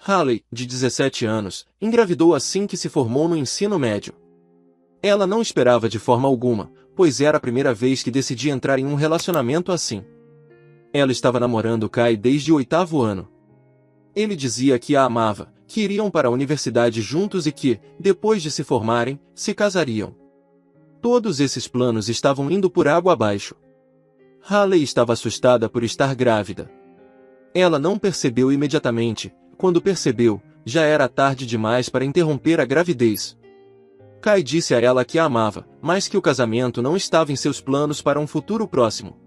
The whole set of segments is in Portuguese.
Haley, de 17 anos, engravidou assim que se formou no ensino médio. Ela não esperava de forma alguma, pois era a primeira vez que decidia entrar em um relacionamento assim. Ela estava namorando Kai desde o 8º ano. Ele dizia que a amava, que iriam para a universidade juntos e que, depois de se formarem, se casariam. Todos esses planos estavam indo por água abaixo. Haley estava assustada por estar grávida. Ela não percebeu imediatamente. Quando percebeu, já era tarde demais para interromper a gravidez. Kai disse a ela que a amava, mas que o casamento não estava em seus planos para um futuro próximo.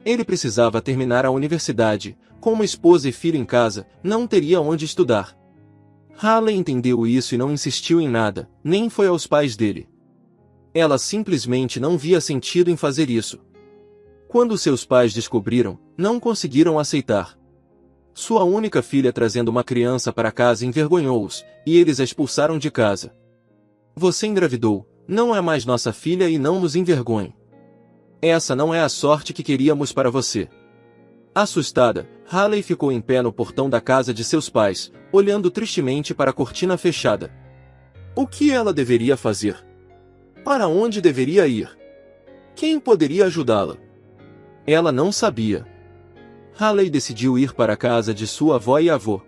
Ele precisava terminar a universidade, com uma esposa e filho em casa, não teria onde estudar. Haley entendeu isso e não insistiu em nada, nem foi aos pais dele. Ela simplesmente não via sentido em fazer isso. Quando seus pais descobriram, não conseguiram aceitar. Sua única filha trazendo uma criança para casa envergonhou-os, e eles a expulsaram de casa. Você engravidou, não é mais nossa filha e não nos envergonhe. Essa não é a sorte que queríamos para você. Assustada, Haley ficou em pé no portão da casa de seus pais, olhando tristemente para a cortina fechada. O que ela deveria fazer? Para onde deveria ir? Quem poderia ajudá-la? Ela não sabia. Haley decidiu ir para a casa de sua avó e avô.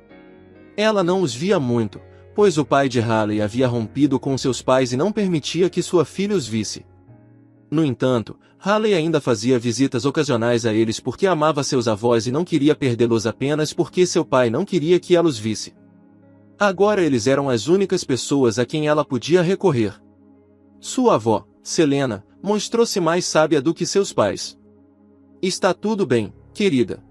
Ela não os via muito, pois o pai de Haley havia rompido com seus pais e não permitia que sua filha os visse. No entanto, Haley ainda fazia visitas ocasionais a eles porque amava seus avós e não queria perdê-los apenas porque seu pai não queria que ela os visse. Agora eles eram as únicas pessoas a quem ela podia recorrer. Sua avó, Selena, mostrou-se mais sábia do que seus pais. Está tudo bem, querida.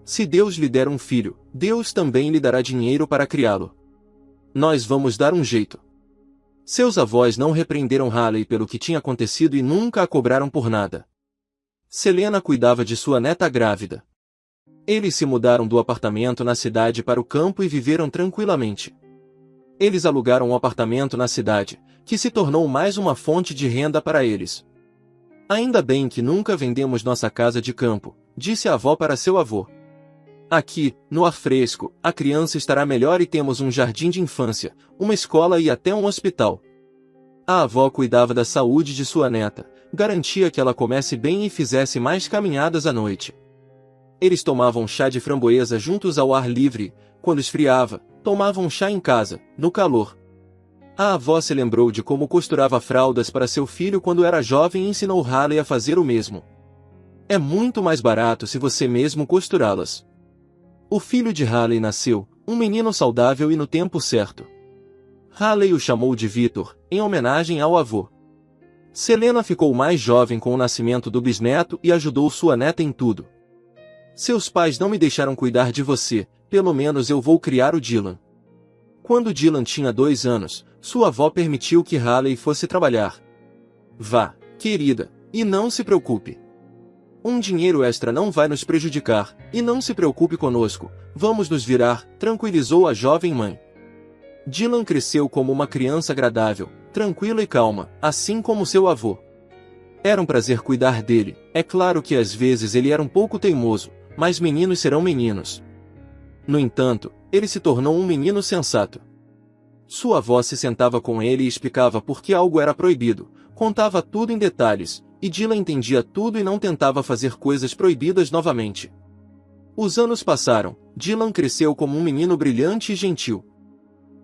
Se Deus lhe der um filho, Deus também lhe dará dinheiro para criá-lo. Nós vamos dar um jeito. Seus avós não repreenderam Haley pelo que tinha acontecido e nunca a cobraram por nada. Selena cuidava de sua neta grávida. Eles se mudaram do apartamento na cidade para o campo e viveram tranquilamente. Eles alugaram um apartamento na cidade, que se tornou mais uma fonte de renda para eles. Ainda bem que nunca vendemos nossa casa de campo, disse a avó para seu avô. Aqui, no ar fresco, a criança estará melhor e temos um jardim de infância, uma escola e até um hospital. A avó cuidava da saúde de sua neta, garantia que ela comesse bem e fizesse mais caminhadas à noite. Eles tomavam chá de framboesa juntos ao ar livre, quando esfriava, tomavam chá em casa, no calor. A avó se lembrou de como costurava fraldas para seu filho quando era jovem e ensinou Haley a fazer o mesmo. É muito mais barato se você mesmo costurá-las. O filho de Haley nasceu, um menino saudável e no tempo certo. Haley o chamou de Victor, em homenagem ao avô. Selena ficou mais jovem com o nascimento do bisneto e ajudou sua neta em tudo. Seus pais não me deixaram cuidar de você, pelo menos eu vou criar o Dylan. Quando Dylan tinha 2 anos, sua avó permitiu que Haley fosse trabalhar. Vá, querida, e não se preocupe. Um dinheiro extra não vai nos prejudicar, e não se preocupe conosco, vamos nos virar, tranquilizou a jovem mãe. Dylan cresceu como uma criança agradável, tranquila e calma, assim como seu avô. Era um prazer cuidar dele, é claro que às vezes ele era um pouco teimoso, mas meninos serão meninos. No entanto, ele se tornou um menino sensato. Sua avó se sentava com ele e explicava por que algo era proibido, contava tudo em detalhes, e Dylan entendia tudo e não tentava fazer coisas proibidas novamente. Os anos passaram, Dylan cresceu como um menino brilhante e gentil.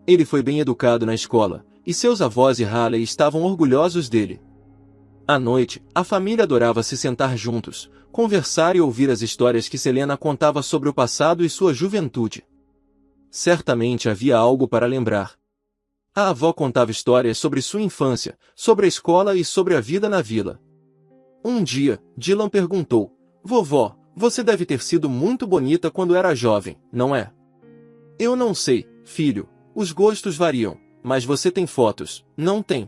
Ele foi bem educado na escola, e seus avós e Haley estavam orgulhosos dele. À noite, a família adorava se sentar juntos, conversar e ouvir as histórias que Selena contava sobre o passado e sua juventude. Certamente havia algo para lembrar. A avó contava histórias sobre sua infância, sobre a escola e sobre a vida na vila. Um dia, Dylan perguntou, vovó, você deve ter sido muito bonita quando era jovem, não é? Eu não sei, filho, os gostos variam, mas você tem fotos, não tem?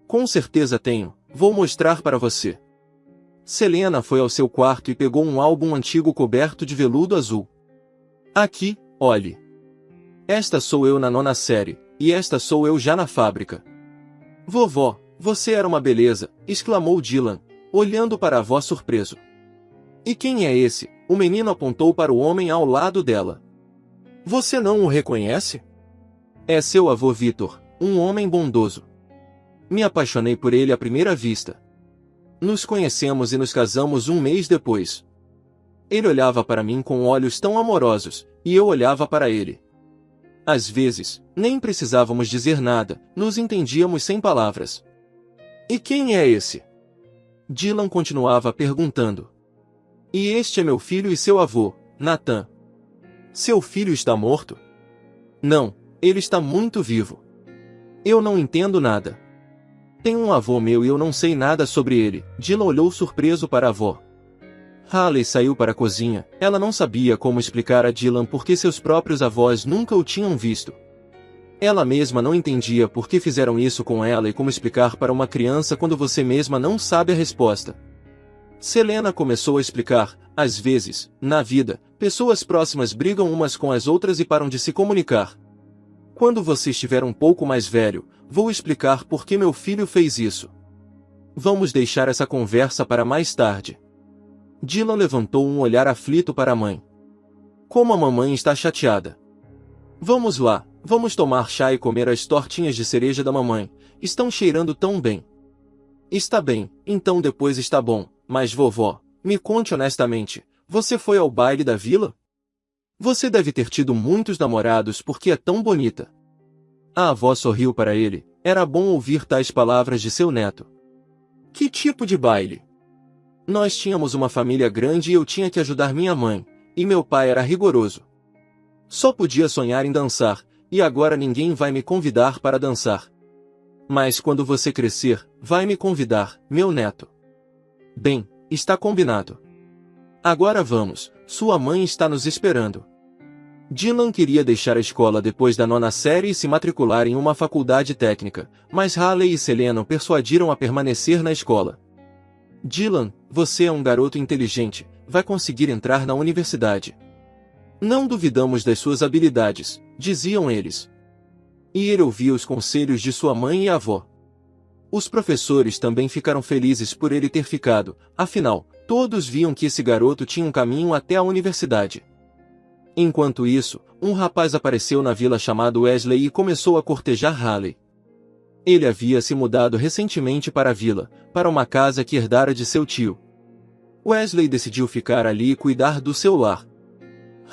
Com certeza tenho, vou mostrar para você. Selena foi ao seu quarto e pegou um álbum antigo coberto de veludo azul. Aqui, olhe. Esta sou eu na 9ª série, e esta sou eu já na fábrica. Vovó, você era uma beleza, exclamou Dylan, olhando para a avó surpreso. E quem é esse? O menino apontou para o homem ao lado dela. Você não o reconhece? É seu avô Vitor, um homem bondoso. Me apaixonei por ele à primeira vista. Nos conhecemos e nos casamos um mês depois. Ele olhava para mim com olhos tão amorosos, e eu olhava para ele. Às vezes, nem precisávamos dizer nada, nos entendíamos sem palavras. E quem é esse? Dylan continuava perguntando. E este é meu filho e seu avô, Nathan. Seu filho está morto? Não, ele está muito vivo. Eu não entendo nada. Tem um avô meu e eu não sei nada sobre ele. Dylan olhou surpreso para a avó. Haley saiu para a cozinha. Ela não sabia como explicar a Dylan por que seus próprios avós nunca o tinham visto. Ela mesma não entendia por que fizeram isso com ela e como explicar para uma criança quando você mesma não sabe a resposta. Selena começou a explicar. Às vezes, na vida, pessoas próximas brigam umas com as outras e param de se comunicar. Quando você estiver um pouco mais velho, vou explicar por que meu filho fez isso. Vamos deixar essa conversa para mais tarde. Dylan levantou um olhar aflito para a mãe. Como a mamãe está chateada. Vamos lá, vamos tomar chá e comer as tortinhas de cereja da mamãe. Estão cheirando tão bem. Está bem, então depois está bom. Mas vovó, me conte honestamente, você foi ao baile da vila? Você deve ter tido muitos namorados porque é tão bonita. A avó sorriu para ele. Era bom ouvir tais palavras de seu neto. Que tipo de baile? Nós tínhamos uma família grande e eu tinha que ajudar minha mãe, e meu pai era rigoroso. Só podia sonhar em dançar, e agora ninguém vai me convidar para dançar. Mas quando você crescer, vai me convidar, meu neto. Bem, está combinado. Agora vamos, sua mãe está nos esperando. Dylan queria deixar a escola depois da 9ª série e se matricular em uma faculdade técnica, mas Haley e Selena o persuadiram a permanecer na escola. Dylan, você é um garoto inteligente, vai conseguir entrar na universidade. Não duvidamos das suas habilidades, diziam eles. E ele ouvia os conselhos de sua mãe e avó. Os professores também ficaram felizes por ele ter ficado, afinal, todos viam que esse garoto tinha um caminho até a universidade. Enquanto isso, um rapaz apareceu na vila chamado Wesley e começou a cortejar Haley. Ele havia se mudado recentemente para a vila, para uma casa que herdara de seu tio. Wesley decidiu ficar ali e cuidar do seu lar.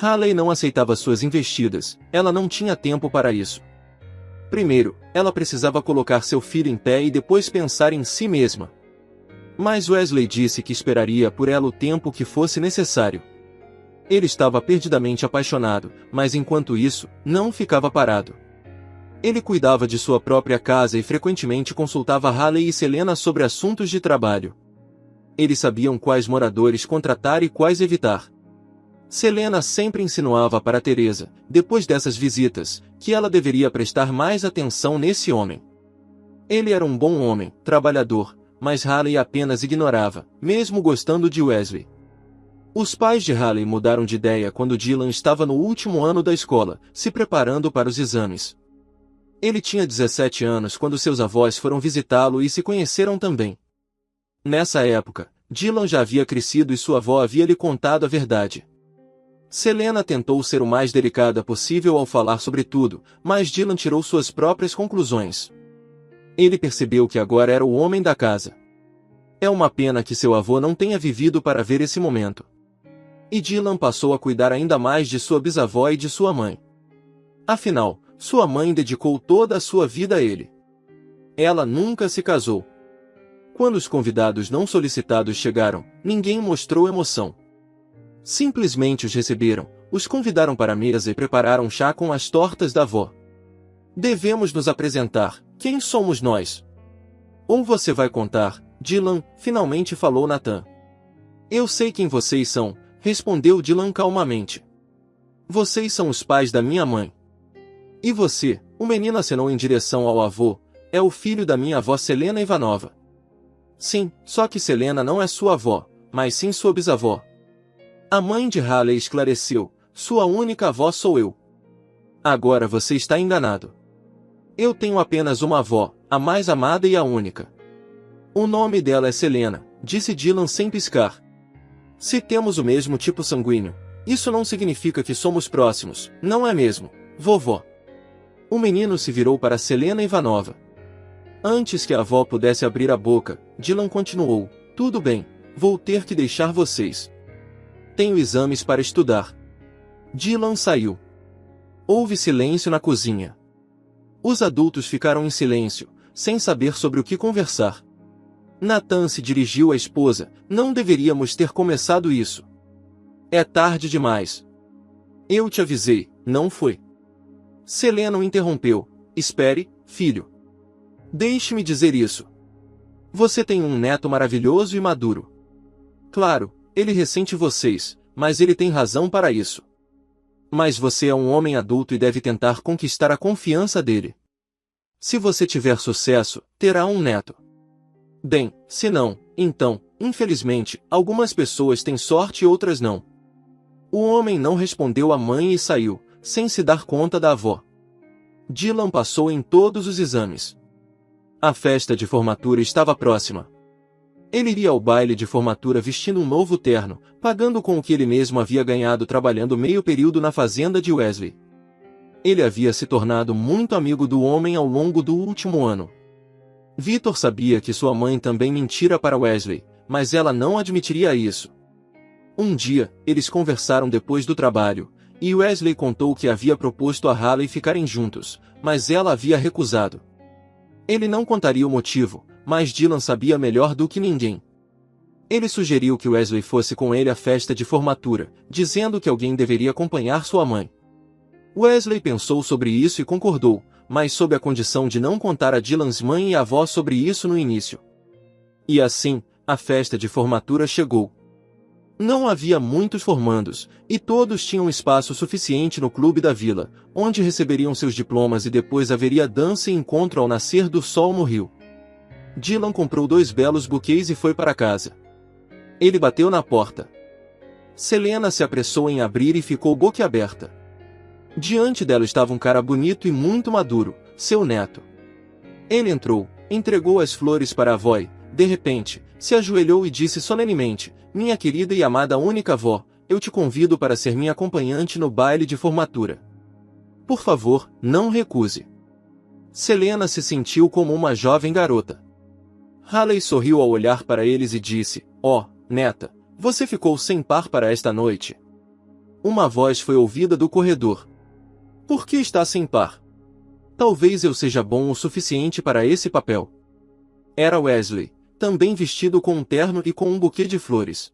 Haley não aceitava suas investidas, ela não tinha tempo para isso. Primeiro, ela precisava colocar seu filho em pé e depois pensar em si mesma. Mas Wesley disse que esperaria por ela o tempo que fosse necessário. Ele estava perdidamente apaixonado, mas enquanto isso, não ficava parado. Ele cuidava de sua própria casa e frequentemente consultava Haley e Selena sobre assuntos de trabalho. Eles sabiam quais moradores contratar e quais evitar. Selena sempre insinuava para Teresa, depois dessas visitas, que ela deveria prestar mais atenção nesse homem. Ele era um bom homem, trabalhador, mas Haley apenas ignorava, mesmo gostando de Wesley. Os pais de Haley mudaram de ideia quando Dylan estava no último ano da escola, se preparando para os exames. Ele tinha 17 anos quando seus avós foram visitá-lo e se conheceram também. Nessa época, Dylan já havia crescido e sua avó havia lhe contado a verdade. Selena tentou ser o mais delicada possível ao falar sobre tudo, mas Dylan tirou suas próprias conclusões. Ele percebeu que agora era o homem da casa. É uma pena que seu avô não tenha vivido para ver esse momento. E Dylan passou a cuidar ainda mais de sua bisavó e de sua mãe. Afinal, sua mãe dedicou toda a sua vida a ele. Ela nunca se casou. Quando os convidados não solicitados chegaram, ninguém mostrou emoção. Simplesmente os receberam, os convidaram para a mesa e prepararam chá com as tortas da avó. Devemos nos apresentar. Quem somos nós? Ou você vai contar? Dylan, finalmente falou Nathan. Eu sei quem vocês são, respondeu Dylan calmamente. Vocês são os pais da minha mãe. E você, o menino acenou em direção ao avô, é o filho da minha avó Selena Ivanova. Sim, só que Selena não é sua avó, mas sim sua bisavó. A mãe de Haley esclareceu, sua única avó sou eu. Agora você está enganado. Eu tenho apenas uma avó, a mais amada e a única. O nome dela é Selena, disse Dylan sem piscar. Se temos o mesmo tipo sanguíneo, Isso não significa que somos próximos, não é mesmo, vovó? O menino se virou para Selena Ivanova. Antes que a avó pudesse abrir a boca, Dylan continuou: tudo bem, vou ter que deixar vocês. Tenho exames para estudar. Dylan saiu. Houve silêncio na cozinha. Os adultos ficaram em silêncio, sem saber sobre o que conversar. Nathan se dirigiu à esposa: não deveríamos ter começado isso. É tarde demais. Eu te avisei, não foi? Selena o interrompeu: espere, filho. Deixe-me dizer isso. Você tem um neto maravilhoso e maduro. Claro, ele ressente vocês, mas ele tem razão para isso. Mas você é um homem adulto e deve tentar conquistar a confiança dele. Se você tiver sucesso, terá um neto. Bem, se não, então, infelizmente, algumas pessoas têm sorte e outras não. O homem não respondeu à mãe e saiu, sem se dar conta da avó. Dylan passou em todos os exames. A festa de formatura estava próxima. Ele iria ao baile de formatura vestindo um novo terno, pagando com o que ele mesmo havia ganhado trabalhando meio período na fazenda de Wesley. Ele havia se tornado muito amigo do homem ao longo do último ano. Victor sabia que sua mãe também mentira para Wesley, mas ela não admitiria isso. Um dia, eles conversaram depois do trabalho, e Wesley contou que havia proposto a Haley ficarem juntos, mas ela havia recusado. Ele não contaria o motivo, mas Dylan sabia melhor do que ninguém. Ele sugeriu que Wesley fosse com ele à festa de formatura, dizendo que alguém deveria acompanhar sua mãe. Wesley pensou sobre isso e concordou, mas sob a condição de não contar a Dylan's mãe e avó sobre isso no início. E assim, a festa de formatura chegou. Não havia muitos formandos, e todos tinham espaço suficiente no clube da vila, onde receberiam seus diplomas e depois haveria dança e encontro ao nascer do sol no rio. Dylan comprou 2 belos buquês e foi para casa. Ele bateu na porta. Selena se apressou em abrir e ficou boquiaberta. Diante dela estava um cara bonito e muito maduro, seu neto. Ele entrou, entregou as flores para a avó e, de repente, se ajoelhou e disse solenemente: minha querida e amada única avó, eu te convido para ser minha acompanhante no baile de formatura. Por favor, não recuse. Selena se sentiu como uma jovem garota. Haley sorriu ao olhar para eles e disse: oh, neta, você ficou sem par para esta noite. Uma voz foi ouvida do corredor. Por que está sem par? Talvez eu seja bom o suficiente para esse papel. Era Wesley, também vestido com um terno e com um buquê de flores.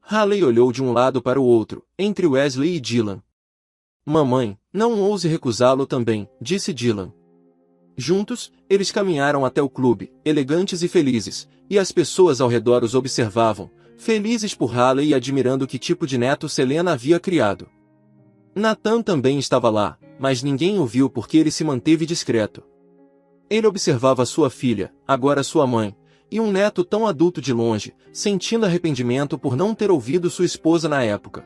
Haley olhou de um lado para o outro, entre Wesley e Dylan. Mamãe, não ouse recusá-lo também, disse Dylan. Juntos, eles caminharam até o clube, elegantes e felizes, e as pessoas ao redor os observavam, felizes por Haley e admirando que tipo de neto Selena havia criado. Nathan também estava lá, mas ninguém o viu porque ele se manteve discreto. Ele observava sua filha, agora sua mãe, e um neto tão adulto de longe, sentindo arrependimento por não ter ouvido sua esposa na época.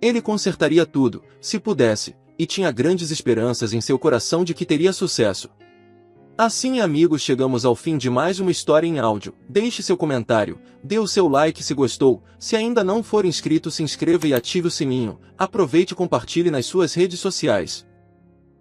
Ele consertaria tudo, se pudesse, e tinha grandes esperanças em seu coração de que teria sucesso. Assim, amigos, chegamos ao fim de mais uma história em áudio. Deixe seu comentário, dê o seu like se gostou, se ainda não for inscrito se inscreva e ative o sininho, aproveite e compartilhe nas suas redes sociais.